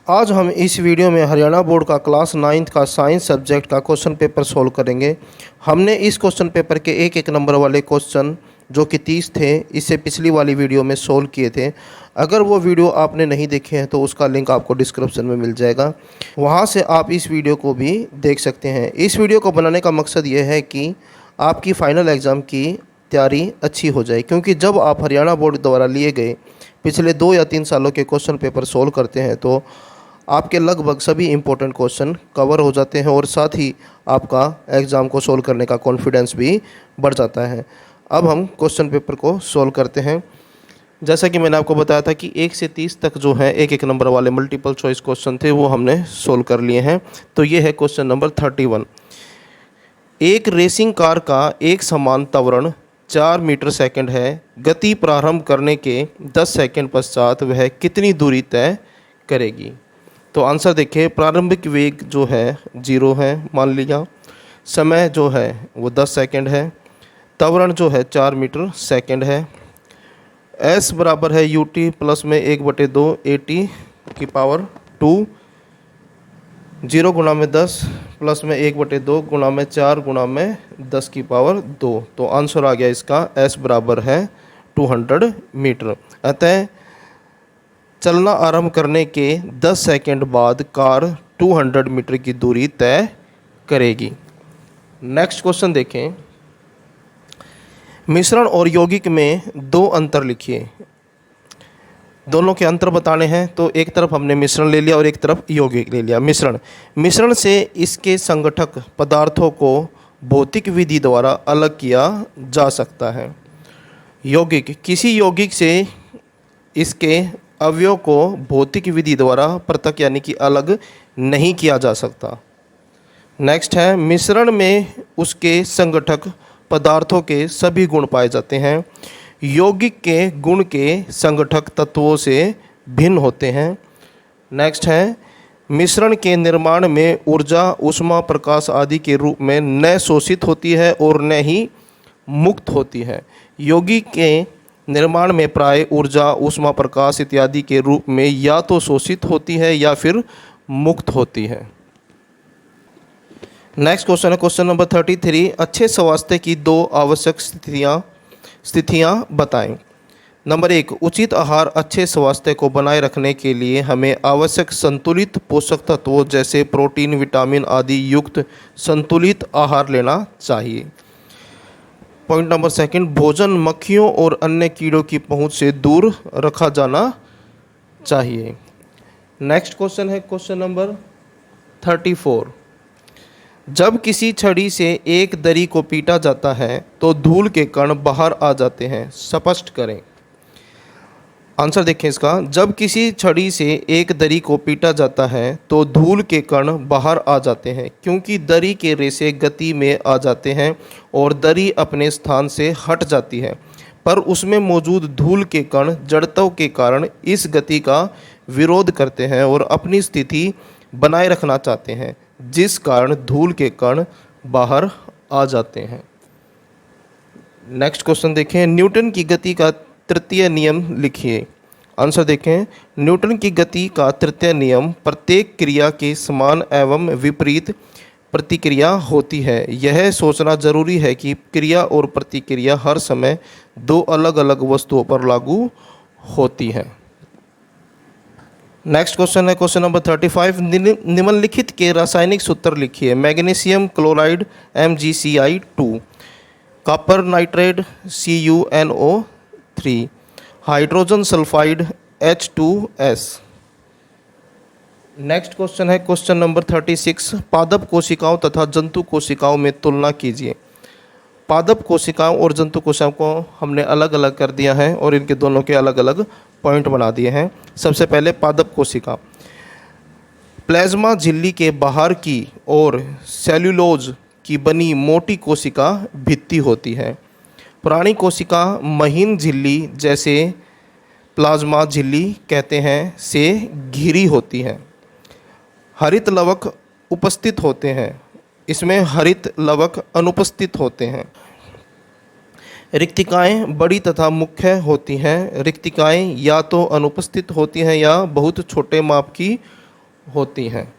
आज हम इस वीडियो में हरियाणा बोर्ड का क्लास 9th का साइंस सब्जेक्ट का क्वेश्चन पेपर सोल्व करेंगे। हमने इस क्वेश्चन पेपर के एक नंबर वाले क्वेश्चन जो कि 30 थे, इससे पिछली वाली वीडियो में सोल्व किए थे। अगर वो वीडियो आपने नहीं देखे हैं तो उसका लिंक आपको डिस्क्रिप्शन में मिल जाएगा, वहाँ से आप इस वीडियो को भी देख सकते हैं। इस वीडियो को बनाने का मकसद ये है कि आपकी फ़ाइनल एग्ज़ाम की तैयारी अच्छी हो जाए, क्योंकि जब आप हरियाणा बोर्ड द्वारा लिए गए पिछले 2 या 3 सालों के क्वेश्चन पेपर सोल्व करते हैं तो आपके लगभग सभी इम्पोर्टेंट क्वेश्चन कवर हो जाते हैं और साथ ही आपका एग्ज़ाम को सोल्व करने का कॉन्फिडेंस भी बढ़ जाता है। अब हम क्वेश्चन पेपर को सोल्व करते हैं। जैसा कि मैंने आपको बताया था कि 1 से 30 तक जो है एक नंबर वाले मल्टीपल चॉइस क्वेश्चन थे, वो हमने सोल्व कर लिए हैं। तो ये है क्वेश्चन नंबर 31। एक रेसिंग कार का एक समान त्वरण 4 मीटर सेकंड है। गति प्रारंभ करने के 10 सेकंड पश्चात वह कितनी दूरी तय करेगी? तो आंसर देखिए, प्रारंभिक वेग जो है 0 है मान लिया, समय जो है वो 10 सेकंड है, त्वरण जो है 4 मीटर सेकंड है, s बराबर है ut प्लस में 1/2 at की पावर 2, 0 गुणा में 10 प्लस में 1/2 गुणा में 4 गुणा में 10 की पावर 2। तो आंसर आ गया इसका s बराबर है 200 मीटर। अतः चलना आरंभ करने के 10 सेकंड बाद कार 200 मीटर की दूरी तय करेगी। नेक्स्ट क्वेश्चन देखें। मिश्रण और यौगिक में 2 अंतर लिखिए। दोनों के अंतर बताने हैं, तो एक तरफ हमने मिश्रण ले लिया और एक तरफ यौगिक ले लिया। मिश्रण से इसके संगठक पदार्थों को भौतिक विधि द्वारा अलग किया जा सकता है। यौगिक, किसी यौगिक से इसके अवयव को भौतिक विधि द्वारा पृथक यानी कि अलग नहीं किया जा सकता। नेक्स्ट है, मिश्रण में उसके संगठक पदार्थों के सभी गुण पाए जाते हैं। यौगिक के गुण के संगठक तत्वों से भिन्न होते हैं। नेक्स्ट है, मिश्रण के निर्माण में ऊर्जा, ऊष्मा, प्रकाश आदि के रूप में न शोषित होती है और न ही मुक्त होती है। यौगिक के निर्माण में प्राय ऊर्जा, ऊष्मा, प्रकाश इत्यादि के रूप में या तो शोषित होती है या फिर मुक्त होती है। नेक्स्ट क्वेश्चन है क्वेश्चन नंबर 33। अच्छे स्वास्थ्य की 2 आवश्यक स्थितियां बताएं। नंबर 1, उचित आहार। अच्छे स्वास्थ्य को बनाए रखने के लिए हमें आवश्यक संतुलित पोषक तत्वों जैसे प्रोटीन, विटामिन आदि युक्त संतुलित आहार लेना चाहिए। पॉइंट नंबर 2, भोजन मक्खियों और अन्य कीड़ों की पहुंच से दूर रखा जाना चाहिए। नेक्स्ट क्वेश्चन है क्वेश्चन नंबर 34। जब किसी छड़ी से एक दरी को पीटा जाता है तो धूल के कण बाहर आ जाते हैं, स्पष्ट करें। आंसर देखें इसका, जब किसी छड़ी से एक दरी को पीटा जाता है तो धूल के कण बाहर आ जाते हैं, क्योंकि दरी के रेशे गति में आ जाते हैं और दरी अपने स्थान से हट जाती है, पर उसमें मौजूद धूल के कण जड़त्व के कारण इस गति का विरोध करते हैं और अपनी स्थिति बनाए रखना चाहते हैं, जिस कारण धूल के कण बाहर आ जाते हैं। नेक्स्ट क्वेश्चन देखें। न्यूटन की गति का तृतीय नियम लिखिए। आंसर देखें, न्यूटन की गति का तृतीय नियम, प्रत्येक क्रिया के समान एवं विपरीत प्रतिक्रिया होती है। यह सोचना जरूरी है कि क्रिया और प्रतिक्रिया हर समय 2 अलग अलग वस्तुओं पर लागू होती है। नेक्स्ट क्वेश्चन है क्वेश्चन नंबर 35। निम्नलिखित के रासायनिक सूत्र लिखिए। Magnesium chloride MgCl2, copper nitrate CuNO3, hydrogen sulphide H2S। Next question है क्वेश्चन नंबर 36। पादप कोशिकाओं तथा जंतु कोशिकाओं में तुलना कीजिए। पादप कोशिकाओं और जंतु कोशिकाओं को हमने अलग अलग कर दिया है और इनके दोनों के अलग अलग पॉइंट बना दिए हैं। सबसे पहले पादप कोशिका। प्लाज्मा झिल्ली के बाहर की और सेल्यूलोज की बनी मोटी कोशिका भित्ति होती है। पुरानी कोशिका महीन झिल्ली, जैसे प्लाज्मा झिल्ली कहते हैं, से घिरी होती है। हरित लवक उपस्थित होते हैं, इसमें हरित लवक अनुपस्थित होते हैं। रिक्तिकाएं बड़ी तथा मुख्य होती हैं। रिक्तिकाएं या तो अनुपस्थित होती हैं या बहुत छोटे माप की होती हैं।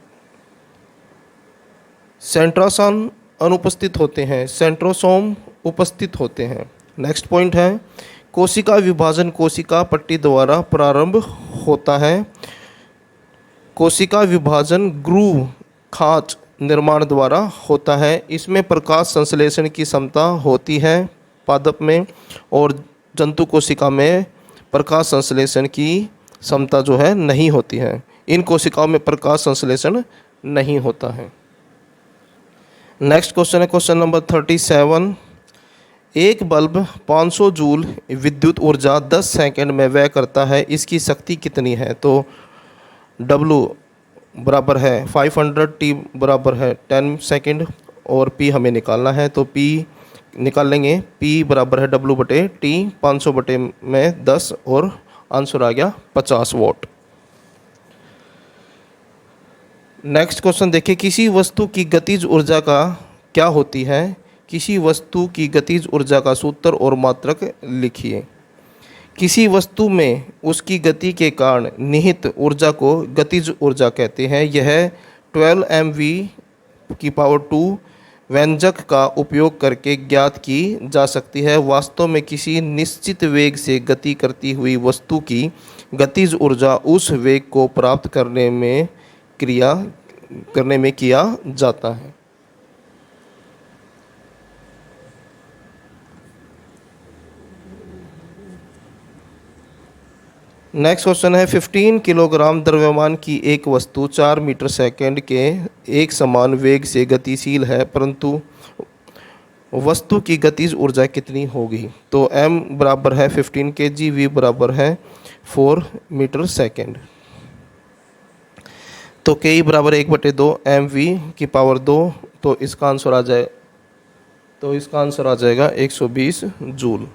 सेंट्रोसोम अनुपस्थित होते हैं, सेंट्रोसोम उपस्थित होते हैं। नेक्स्ट पॉइंट है कोशिका विभाजन कोशिका पट्टी द्वारा प्रारंभ होता है। कोशिका विभाजन ग्रूव खांच निर्माण द्वारा होता है। इसमें प्रकाश संश्लेषण की क्षमता होती है पादप में, और जंतु कोशिका में प्रकाश संश्लेषण की क्षमता जो है नहीं होती है। इन कोशिकाओं में प्रकाश संश्लेषण नहीं होता है। नेक्स्ट क्वेश्चन है क्वेश्चन नंबर 37। एक बल्ब 500 जूल विद्युत ऊर्जा 10 सेकंड में व्यय करता है, इसकी शक्ति कितनी है? तो W बराबर है 500, T बराबर है 10 सेकंड और P हमें निकालना है, तो P निकाल लेंगे। P बराबर है W बटे T, 500 बटे में 10 और आंसर आ गया 50 वॉट। नेक्स्ट क्वेश्चन देखिए, किसी वस्तु की गतिज ऊर्जा का क्या होती है? किसी वस्तु की गतिज ऊर्जा का सूत्र और मात्रक लिखिए। किसी वस्तु में उसकी गति के कारण निहित ऊर्जा को गतिज ऊर्जा कहते हैं। यह 12 mv/2 व्यंजक का उपयोग करके ज्ञात की जा सकती है। वास्तव में किसी निश्चित वेग से गति करती हुई वस्तु की गतिज ऊर्जा उस वेग को प्राप्त करने में किया जाता है। नेक्स्ट क्वेश्चन है 15 किलोग्राम द्रव्यमान की एक वस्तु 4 मीटर सेकंड के एक समान वेग से गतिशील है, परंतु वस्तु की गतिज ऊर्जा कितनी होगी? तो m बराबर है 15 kg, v बराबर है 4 मीटर सेकंड। तो k बराबर 1/2 mv/2, तो इसका आंसर आ जाएगा 120 जूल।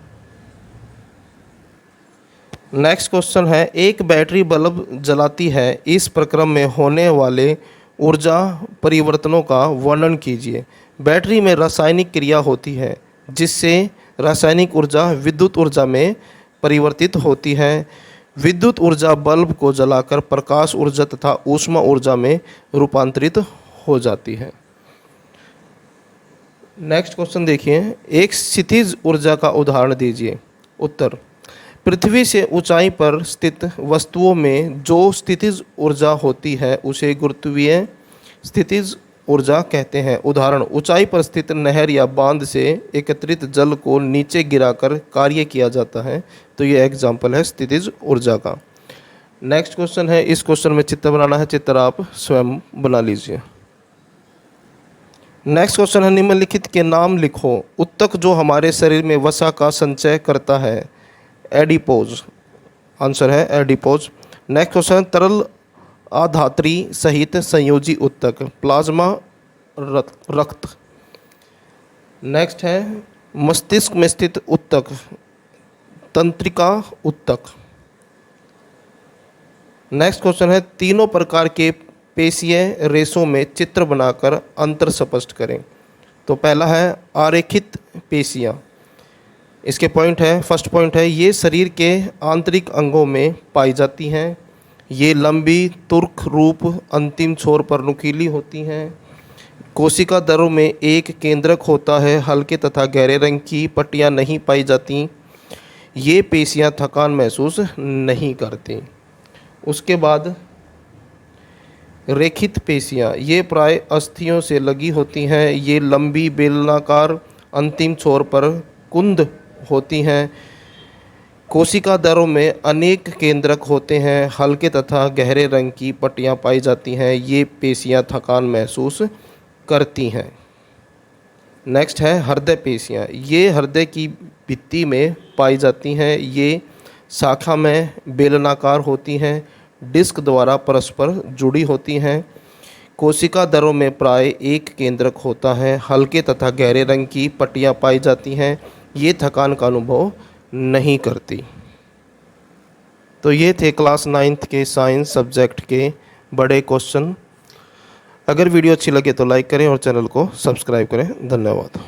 नेक्स्ट क्वेश्चन है एक बैटरी बल्ब जलाती है, इस प्रक्रम में होने वाले ऊर्जा परिवर्तनों का वर्णन कीजिए। बैटरी में रासायनिक क्रिया होती है जिससे रासायनिक ऊर्जा विद्युत ऊर्जा में परिवर्तित होती है। विद्युत ऊर्जा बल्ब को जलाकर प्रकाश ऊर्जा तथा ऊष्मा ऊर्जा में रूपांतरित हो जाती है। नेक्स्ट क्वेश्चन देखिए, एक स्थितिज ऊर्जा का उदाहरण दीजिए। उत्तर, पृथ्वी से ऊंचाई पर स्थित वस्तुओं में जो स्थितिज ऊर्जा होती है उसे गुरुत्वीय स्थितिज ऊर्जा कहते हैं। उदाहरण, ऊंचाई पर स्थित नहर या बांध से एकत्रित जल को नीचे गिराकर कार्य किया जाता है। तो ये एग्जाम्पल है स्थितिज ऊर्जा का। नेक्स्ट क्वेश्चन है, इस क्वेश्चन में चित्र बनाना है, चित्र आप स्वयं बना लीजिए। नेक्स्ट क्वेश्चन है निम्नलिखित के नाम लिखो। उत्तक जो हमारे शरीर में वसा का संचय करता है, एडिपोज। आंसर है एडिपोज। नेक्स्ट क्वेश्चन, तरल आधात्री सहित संयोजी उत्तक, प्लाज्मा रक्त। नेक्स्ट है मस्तिष्क में स्थित उत्तक, तंत्रिका उत्तक। नेक्स्ट क्वेश्चन है तीनों प्रकार के पेशीय रेशों में चित्र बनाकर अंतर स्पष्ट करें। तो पहला है आरेखित पेशियाँ। इसके पॉइंट है, फर्स्ट पॉइंट है ये शरीर के आंतरिक अंगों में पाई जाती हैं। ये लंबी तुर्क रूप अंतिम छोर पर नुकीली होती हैं। कोशिका दरों में एक केंद्रक होता है, हल्के तथा गहरे रंग की पट्टियाँ नहीं पाई जाती। ये पेशियाँ थकान महसूस नहीं करती। उसके बाद रेखित पेशियाँ, ये प्राय अस्थियों से लगी होती हैं। ये लंबी बेलनाकार अंतिम छोर पर कुंद होती हैं। कोशिका दरों में अनेक केंद्रक होते हैं, हल्के तथा गहरे रंग की पट्टियाँ पाई जाती हैं। ये पेशियाँ थकान महसूस करती हैं। नेक्स्ट है हृदय पेशियाँ, ये हृदय की भित्ति में पाई जाती हैं। ये शाखा में बेलनाकार होती हैं, डिस्क द्वारा परस्पर जुड़ी होती हैं। कोशिका दरों में प्राय एक केंद्रक होता है, हल्के तथा गहरे रंग की पट्टियाँ पाई जाती हैं। ये थकान का अनुभव नहीं करती। तो ये थे क्लास 9th के साइंस सब्जेक्ट के बड़े क्वेश्चन। अगर वीडियो अच्छी लगे तो लाइक करें और चैनल को सब्सक्राइब करें। धन्यवाद।